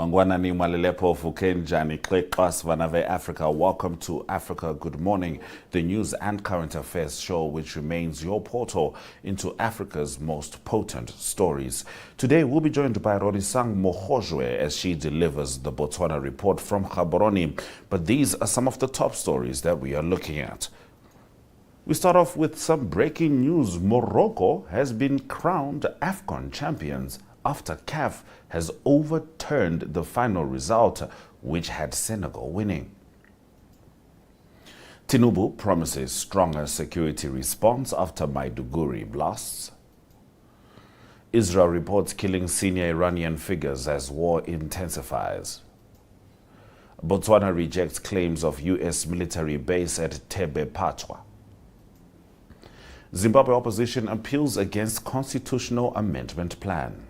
Mangwana ni Malelepo Fukenjani Klekwas Vanave Africa. Welcome to Africa Good Morning, the news and current affairs show which remains your portal into Africa's most potent stories. Today we'll be joined by Rorisang Mogojwe as she delivers the Botswana Report from Gaborone. But these are some of the top stories that we are looking at. We start off with some breaking news. Morocco has been crowned AFCON champions after CAF has overturned the final result, which had Senegal winning. Tinubu promises stronger security response after Maiduguri blasts. Israel reports killing senior Iranian figures as war intensifies. Botswana rejects claims of U.S. military base at Thebephatshwa. Zimbabwe opposition appeals against constitutional amendment plan.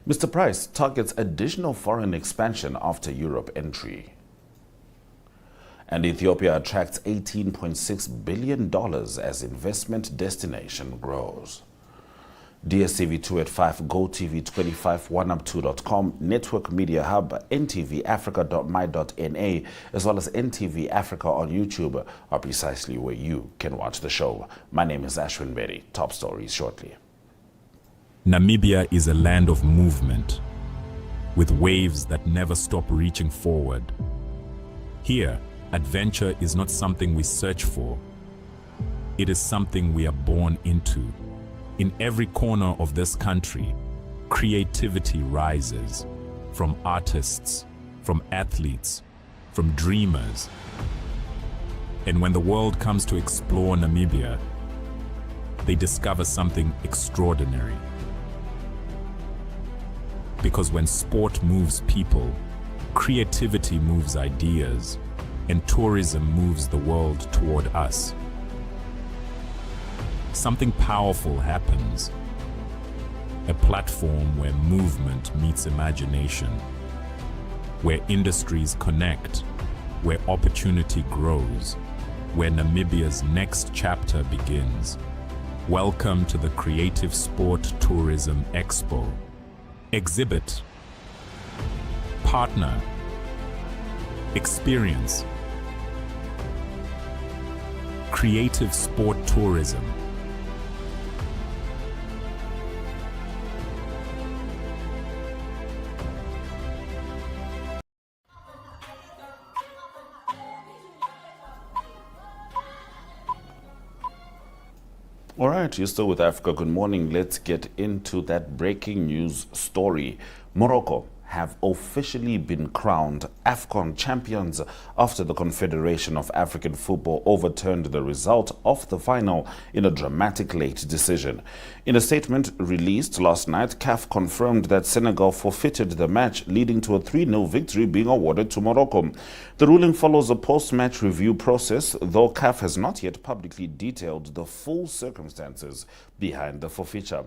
Mr. Price targets additional foreign expansion after Europe entry. And Ethiopia attracts $18.6 billion as investment destination grows. DSTV2 at 5, GoTV 25, oneup2.com, Network Media Hub, ntvafrica.my.na, as well as NTV Africa on YouTube are precisely where you can watch the show. My name is Ashwin Bedi. Top stories shortly. Namibia is a land of movement, with waves that never stop reaching forward. Here, adventure is not something we search for. It is something we are born into. In every corner of this country, creativity rises, from artists, from athletes, from dreamers. And when the world comes to explore Namibia, they discover something extraordinary. Because when sport moves people, creativity moves ideas, and tourism moves the world toward us. Something powerful happens. A platform where movement meets imagination, where industries connect, where opportunity grows, where Namibia's next chapter begins. Welcome to the Creative Sport Tourism Expo. Exhibit, partner, experience. Creative Sport Tourism. All right, you're still with Africa Good Morning. Let's get into that breaking news story. Morocco have officially been crowned AFCON champions after the Confederation of African Football overturned the result of the final in a dramatic late decision. In a statement released last night, CAF confirmed that Senegal forfeited the match, leading to a 3-0 victory being awarded to Morocco. The ruling follows a post-match review process, though CAF has not yet publicly detailed the full circumstances behind the forfeiture.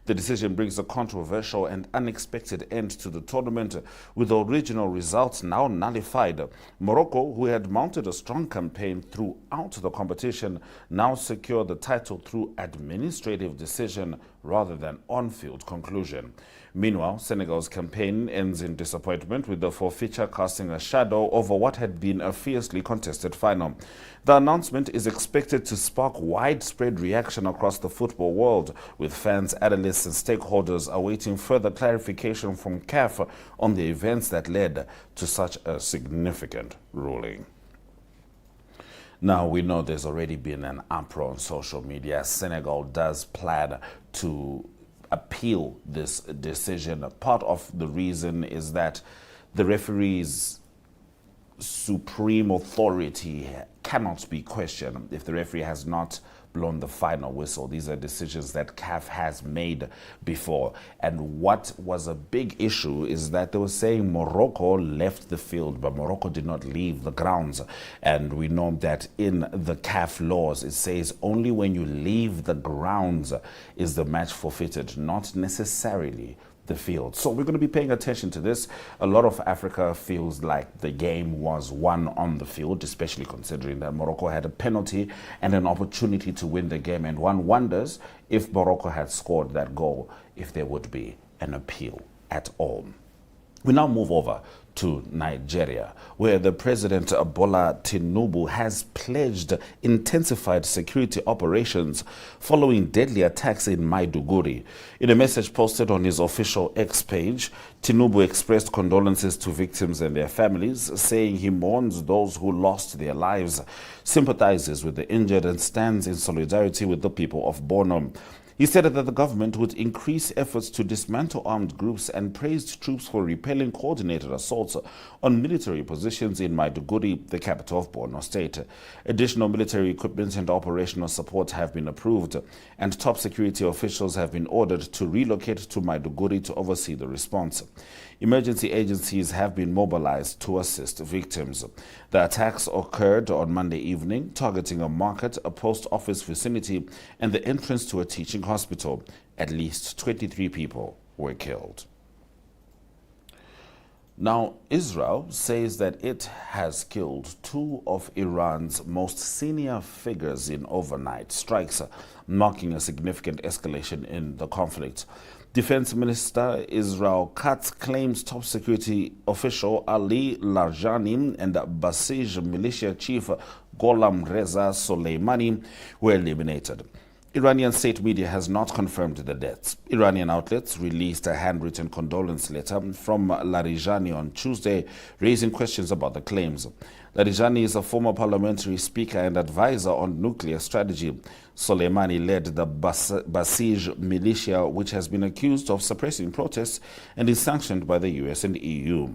The decision brings a controversial and unexpected end to the tournament, with the original results now nullified. Morocco, who had mounted a strong campaign throughout the competition, now secure the title through administrative decision rather than on-field conclusion. Meanwhile, Senegal's campaign ends in disappointment, with the forfeiture casting a shadow over what had been a fiercely contested final. The announcement is expected to spark widespread reaction across the football world, with fans, analysts and stakeholders awaiting further clarification from CAF on the events that led to such a significant ruling. Now, we know there's already been an uproar on social media. Senegal does plan to appeal this decision. Part of the reason is that the referee's supreme authority cannot be questioned if the referee has not blown the final whistle. These are decisions that CAF has made before. And what was a big issue is that they were saying Morocco left the field, but Morocco did not leave the grounds. And we know that in the CAF laws, it says only when you leave the grounds is the match forfeited, not necessarily the field. So we're going to be paying attention to this. A lot of Africa feels like the game was won on the field, especially considering that Morocco had a penalty and an opportunity to win the game. And one wonders if Morocco had scored that goal, if there would be an appeal at all. We now move over to Nigeria, where the President Bola Tinubu has pledged intensified security operations following deadly attacks in Maiduguri. In a message posted on his official X page, Tinubu expressed condolences to victims and their families, saying he mourns those who lost their lives, sympathizes with the injured, and stands in solidarity with the people of Borno. He said that the government would increase efforts to dismantle armed groups and praised troops for repelling coordinated assaults on military positions in Maiduguri, the capital of Borno State. Additional military equipment and operational support have been approved, and top security officials have been ordered to relocate to Maiduguri to oversee the response. Emergency agencies have been mobilized to assist victims. The attacks occurred on Monday evening, targeting a market, a post office vicinity, and the entrance to a teaching hospital. At least 23 people were killed. Now, Israel says that it has killed two of Iran's most senior figures in overnight strikes, marking a significant escalation in the conflict. Defense Minister Israel Katz claims top security official Ali Larjani and Basij militia chief Gholam Reza Soleimani were eliminated. Iranian state media has not confirmed the deaths. Iranian outlets released a handwritten condolence letter from Larijani on Tuesday, raising questions about the claims. Larijani is a former parliamentary speaker and advisor on nuclear strategy. Soleimani led the Basij militia, which has been accused of suppressing protests and is sanctioned by the US and EU.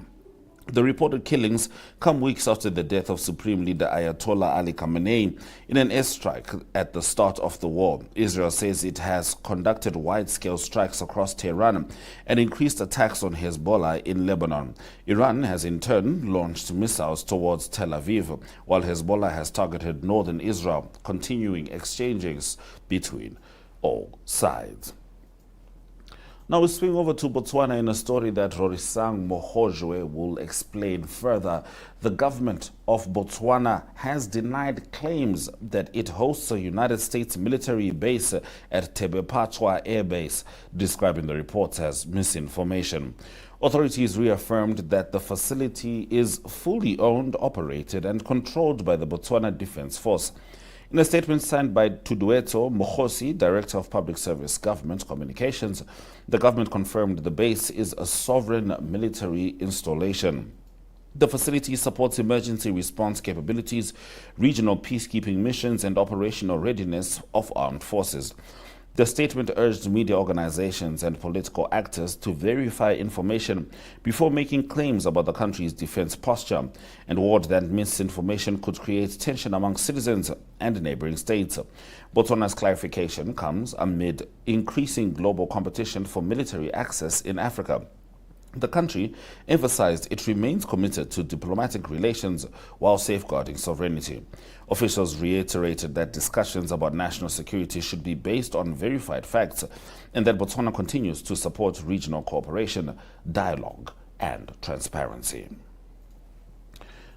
The reported killings come weeks after the death of Supreme Leader Ayatollah Ali Khamenei in an airstrike at the start of the war. Israel says it has conducted wide-scale strikes across Tehran and increased attacks on Hezbollah in Lebanon. Iran has in turn launched missiles towards Tel Aviv, while Hezbollah has targeted northern Israel, continuing exchanges between all sides. Now we swing over to Botswana in a story that Rorisang Mogojwe will explain further. The government of Botswana has denied claims that it hosts a United States military base at Thebephatshwa Air Base, describing the reports as misinformation. Authorities reaffirmed that the facility is fully owned, operated, and controlled by the Botswana Defence Force. In a statement signed by Tudueto Mokhosi, Director of Public Service Government Communications, the government confirmed the base is a sovereign military installation. The facility supports emergency response capabilities, regional peacekeeping missions, and operational readiness of armed forces. The statement urged media organizations and political actors to verify information before making claims about the country's defense posture, and warned that misinformation could create tension among citizens and neighboring states. Botswana's clarification comes amid increasing global competition for military access in Africa. The country emphasized it remains committed to diplomatic relations while safeguarding sovereignty. Officials reiterated that discussions about national security should be based on verified facts and that Botswana continues to support regional cooperation, dialogue, and transparency.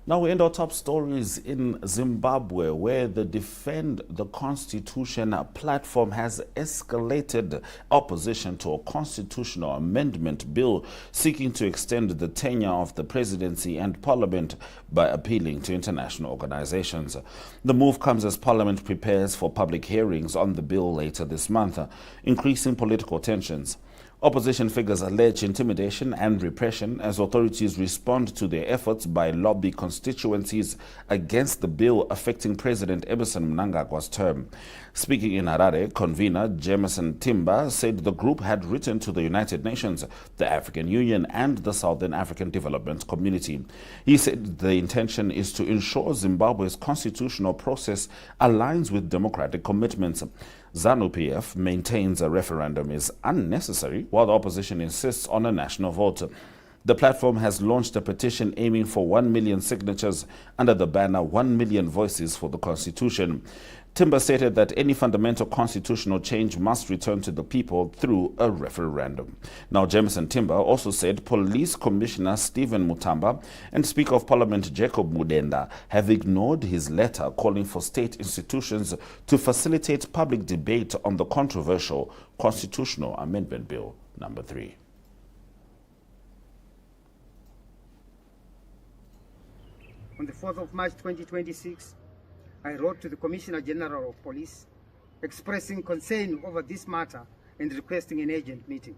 Now we end our top stories in Zimbabwe, where the Defend the Constitution platform has escalated opposition to a constitutional amendment bill seeking to extend the tenure of the presidency and parliament by appealing to international organizations. The move comes as parliament prepares for public hearings on the bill later this month, increasing political tensions. Opposition figures allege intimidation and repression as authorities respond to their efforts by lobby constituencies against the bill affecting President Emmerson Mnangagwa's term. Speaking in Harare, convener Jameson Timber said the group had written to the United Nations, the African Union, and the Southern African Development Community. He said the intention is to ensure Zimbabwe's constitutional process aligns with democratic commitments. ZANU-PF maintains a referendum is unnecessary, while the opposition insists on a national vote. The platform has launched a petition aiming for 1 million signatures under the banner 1 Million Voices for the Constitution. Timber stated that any fundamental constitutional change must return to the people through a referendum. Now, Jameson Timber also said Police Commissioner Stephen Mutamba and Speaker of Parliament Jacob Mudenda have ignored his letter calling for state institutions to facilitate public debate on the controversial Constitutional Amendment Bill number 3. On the 4th of March 2026, I wrote to the Commissioner General of Police expressing concern over this matter and requesting an urgent meeting.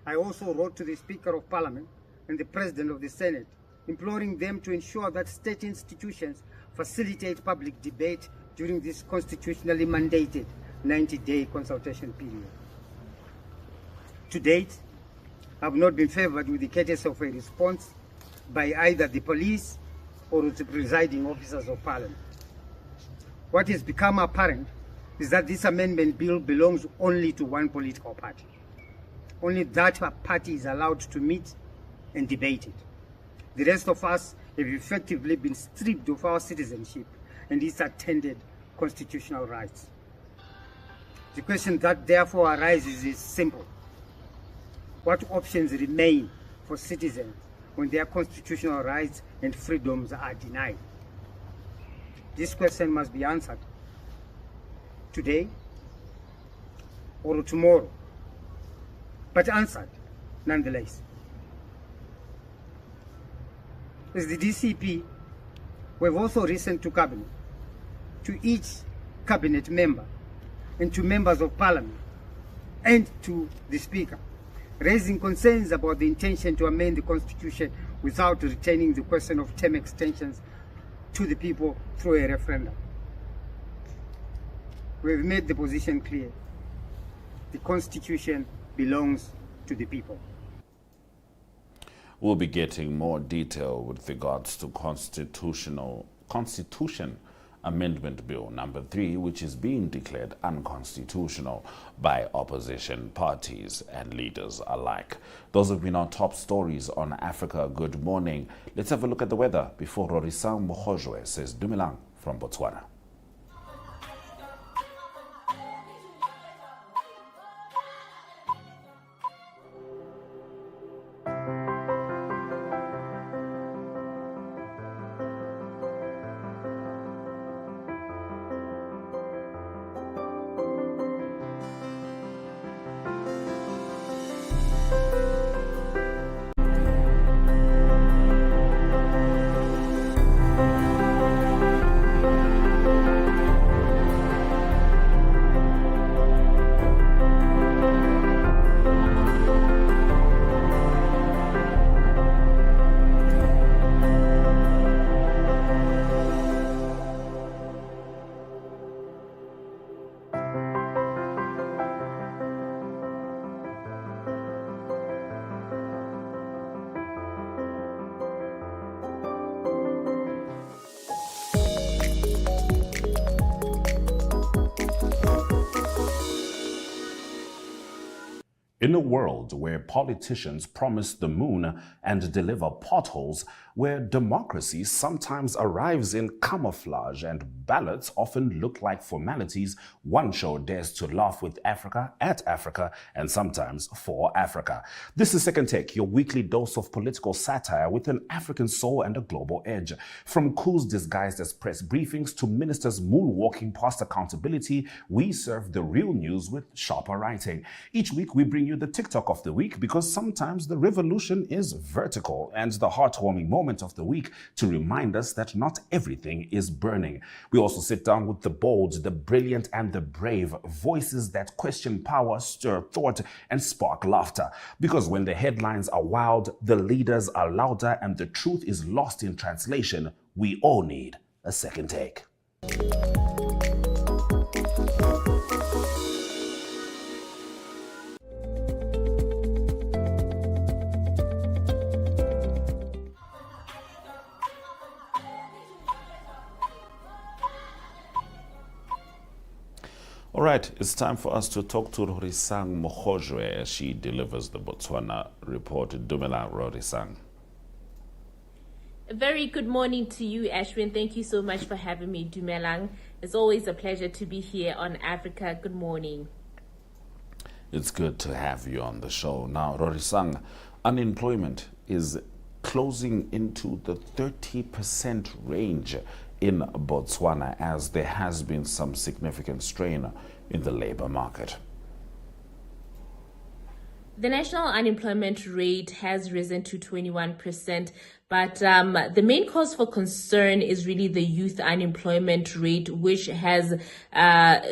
I also wrote to the Speaker of Parliament and the President of the Senate, imploring them to ensure that state institutions facilitate public debate during this constitutionally mandated 90-day consultation period. To date, I have not been favored with the courtesy of a response by either the police or the presiding officers of Parliament. What has become apparent is that this amendment bill belongs only to one political party. Only that party is allowed to meet and debate it. The rest of us have effectively been stripped of our citizenship and its attended constitutional rights. The question that therefore arises is simple. What options remain for citizens when their constitutional rights and freedoms are denied? This question must be answered today or tomorrow, but answered nonetheless. As the DCP, we have also written to Cabinet, to each Cabinet member and to members of Parliament and to the Speaker, raising concerns about the intention to amend the Constitution without retaining the question of term extensions to the people through a referendum. We have made the position clear. The Constitution belongs to the people. We'll be getting more detail with regards to Constitution Amendment Bill number 3, which is being declared unconstitutional by opposition parties and leaders alike. Those have been our top stories on Africa Good Morning. Let's have a look at the weather before Rorisang Mogojwe says Dumelang from Botswana. In a world where politicians promise the moon and deliver potholes, where democracy sometimes arrives in camouflage and ballots often look like formalities, one show dares to laugh with Africa, at Africa, and sometimes for Africa. This is Second Take, your weekly dose of political satire with an African soul and a global edge. From coups disguised as press briefings to ministers moonwalking past accountability, we serve the real news with sharper writing. Each week we bring you the TikTok of the week because sometimes the revolution is vertical, and the heartwarming moment of the week to remind us that not everything is burning. We also sit down with the bold, the brilliant, and the brave, voices that question power, stir thought, and spark laughter. Because when the headlines are wild, the leaders are louder, and the truth is lost in translation, we all need a second take. All right, it's time for us to talk to Rorisang Mogojwe as she delivers the Botswana Report. Dumelang, Rorisang. A very good morning to you, Ashwin. Thank you so much for having me, Dumelang. It's always a pleasure to be here on Africa Good Morning. It's good to have you on the show. Now, Rorisang, unemployment is closing into the 30% range in Botswana as there has been some significant strain in the labor market. The national unemployment rate has risen to 21%, But the main cause for concern is really the youth unemployment rate, which has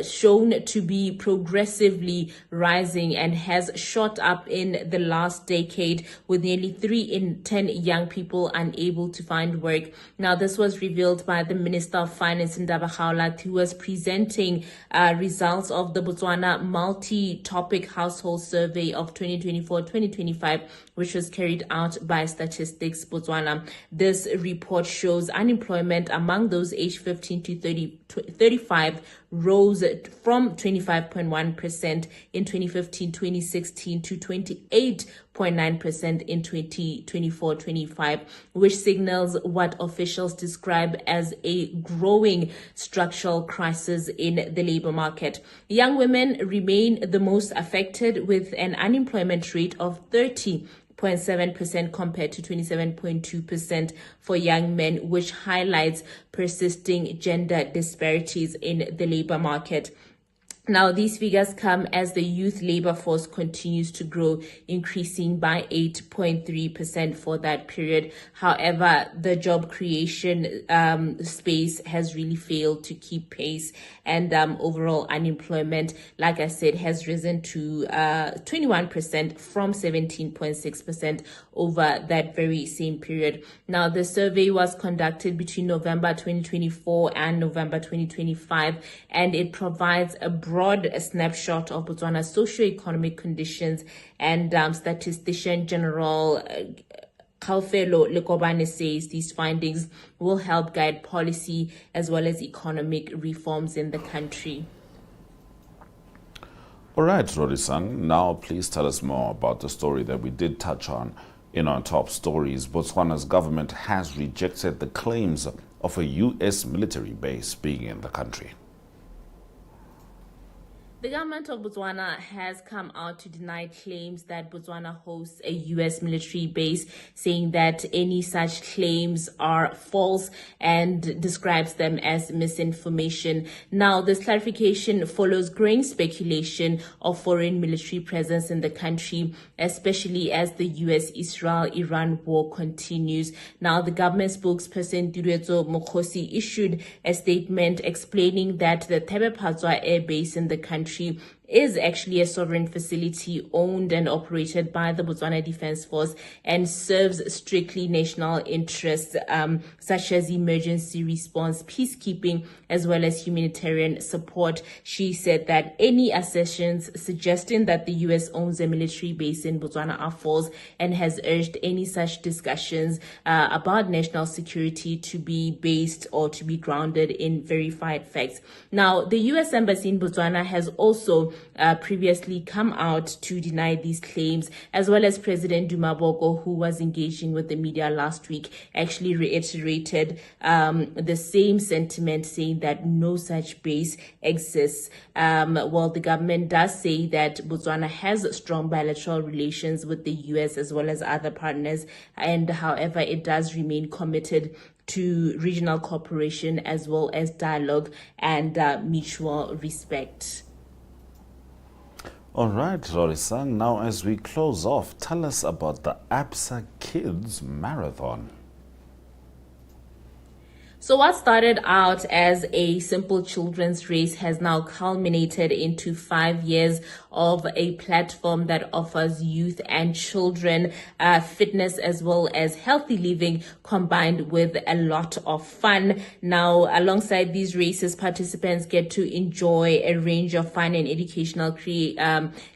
shown to be progressively rising and has shot up in the last decade, with nearly 3 in 10 young people unable to find work. Now, this was revealed by the Minister of Finance, Thebephatshwa, who was presenting results of the Botswana multi-topic household survey of 2024-2025, which was carried out by Statistics Botswana. This report shows unemployment among those aged 15 to 35 rose from 25.1% in 2015-2016 to 28.9% in 2024-25, which signals what officials describe as a growing structural crisis in the labor market. Young women remain the most affected, with an unemployment rate of 30.7% compared to 27.2% for young men, which highlights persisting gender disparities in the labor market. Now, these figures come as the youth labor force continues to grow, increasing by 8.3% for that period. However, the job creation space has really failed to keep pace, and overall unemployment, like I said, has risen to 21% from 17.6% over that very same period. Now, the survey was conducted between November 2024 and November 2025, and it provides a broad snapshot of Botswana's socio-economic conditions, and Statistician General Kaufelo Lekobane says these findings will help guide policy as well as economic reforms in the country. All right, Rorisang, now please tell us more about the story that we did touch on in our top stories. Botswana's government has rejected the claims of a U.S. military base being in the country. The government of Botswana has come out to deny claims that Botswana hosts a U.S. military base, saying that any such claims are false and describes them as misinformation. Now, this clarification follows growing speculation of foreign military presence in the country, especially as the U.S.-Israel-Iran war continues. Now, the government spokesperson Rorisang Mogojwe issued a statement explaining that the Thebephatswa air base in the country is actually a sovereign facility owned and operated by the Botswana Defense Force and serves strictly national interests, such as emergency response, peacekeeping, as well as humanitarian support. She said that any assertions suggesting that the U.S. owns a military base in Botswana are false, and has urged any such discussions about national security to be based or to be grounded in verified facts. Now, the U.S. Embassy in Botswana has also previously come out to deny these claims, as well as President Duma Boko, who was engaging with the media last week, actually reiterated the same sentiment, saying that no such base exists. While the government does say that Botswana has strong bilateral relations with the U.S. as well as other partners, and however, it does remain committed to regional cooperation as well as dialogue and mutual respect. All right, Rorisang, now as we close off, tell us about the Absa Kids Marathon. So what started out as a simple children's race has now culminated into 5 years of a platform that offers youth and children fitness as well as healthy living, combined with a lot of fun. Now, alongside these races, participants get to enjoy a range of fun and educational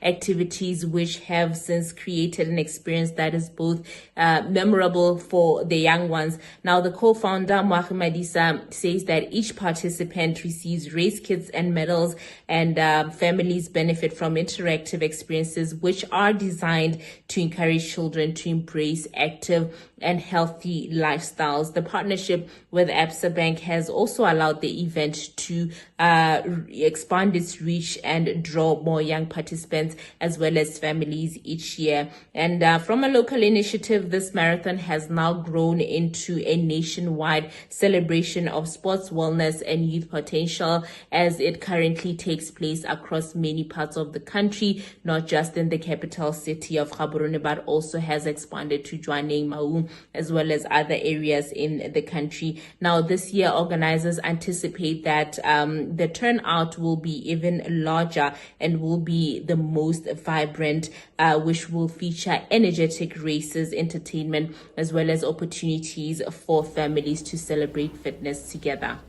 activities, which have since created an experience that is both memorable for the young ones. Now, the co-founder, Mohamed says that each participant receives race kits and medals, and families benefit from interactive experiences which are designed to encourage children to embrace active and healthy lifestyles. The partnership with Absa Bank has also allowed the event to expand its reach and draw more young participants as well as families each year. And from a local initiative, this marathon has now grown into a nationwide celebration of sports, wellness, and youth potential, as it currently takes place across many parts of the country, not just in the capital city of Gaborone, but also has expanded to Jwaneng, Maun, Gauteng, as well as other areas in the country. Now, this year, organizers anticipate that the turnout will be even larger and will be the most vibrant, which will feature energetic races, entertainment, as well as opportunities for families to celebrate fitness together.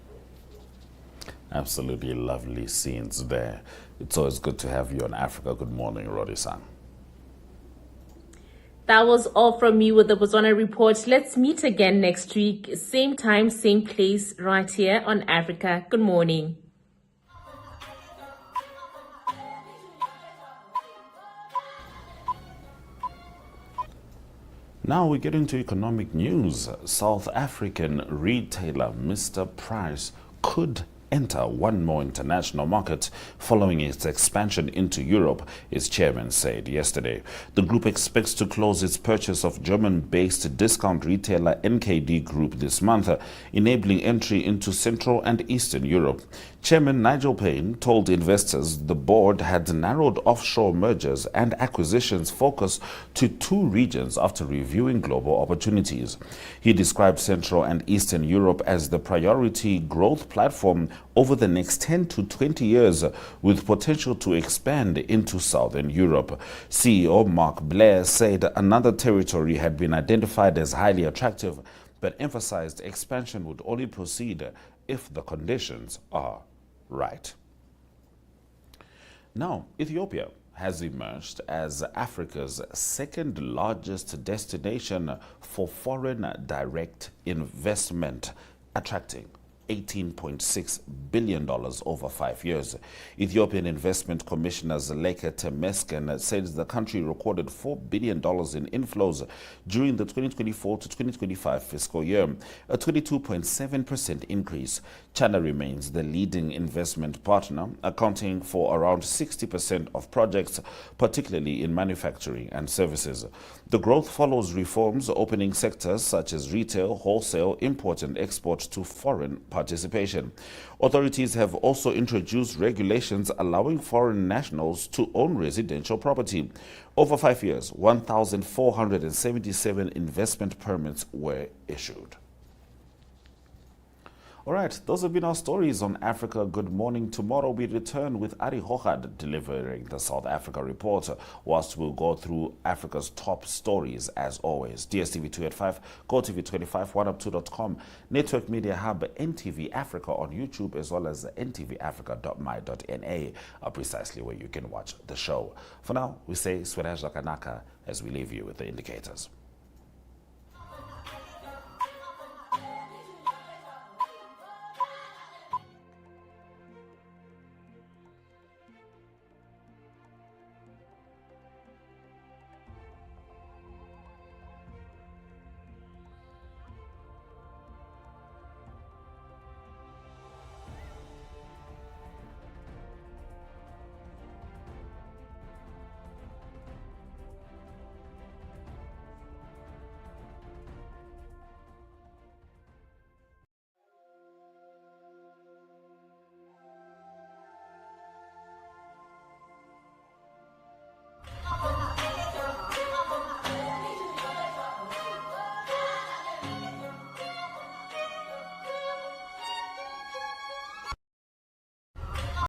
Absolutely lovely scenes there. It's always good to have you on Africa. Good morning, Rorisang. That was all from me with the Botswana Report. Let's meet again next week. Same time, same place, right here on Africa. Good morning. Now we get into economic news. South African retailer Mr. Price could enter one more international market following its expansion into Europe, its chairman said yesterday. The group expects to close its purchase of German-based discount retailer NKD Group this month, enabling entry into Central and Eastern Europe. Chairman Nigel Payne told investors the board had narrowed offshore mergers and acquisitions focus to 2 regions after reviewing global opportunities. He described Central and Eastern Europe as the priority growth platform over the next 10 to 20 years, with potential to expand into Southern Europe. CEO Mark Blair said another territory had been identified as highly attractive, but emphasized expansion would only proceed if the conditions are right. Now, Ethiopia has emerged as Africa's second largest destination for foreign direct investment, attracting $18.6 billion over 5 years. Ethiopian Investment Commissioner Zeleke Temesgen says the country recorded $4 billion in inflows during the 2024 to 2025 fiscal year, a 22.7% increase. China remains the leading investment partner, accounting for around 60% of projects, particularly in manufacturing and services. The growth follows reforms opening sectors such as retail, wholesale, import and export to foreign participation. Authorities have also introduced regulations allowing foreign nationals to own residential property. Over 5 years, 1,477 investment permits were issued. All right, those have been our stories on Africa Good Morning. Tomorrow we return with Ari Hochad delivering the South Africa Report, whilst we'll go through Africa's top stories as always. DSTV 2 at 5, GoTV 25, oneup2.com, Network Media Hub, NTV Africa on YouTube, as well as ntvafrica.my.na are precisely where you can watch the show. For now, we say Sweraj Lakanaka as we leave you with the indicators.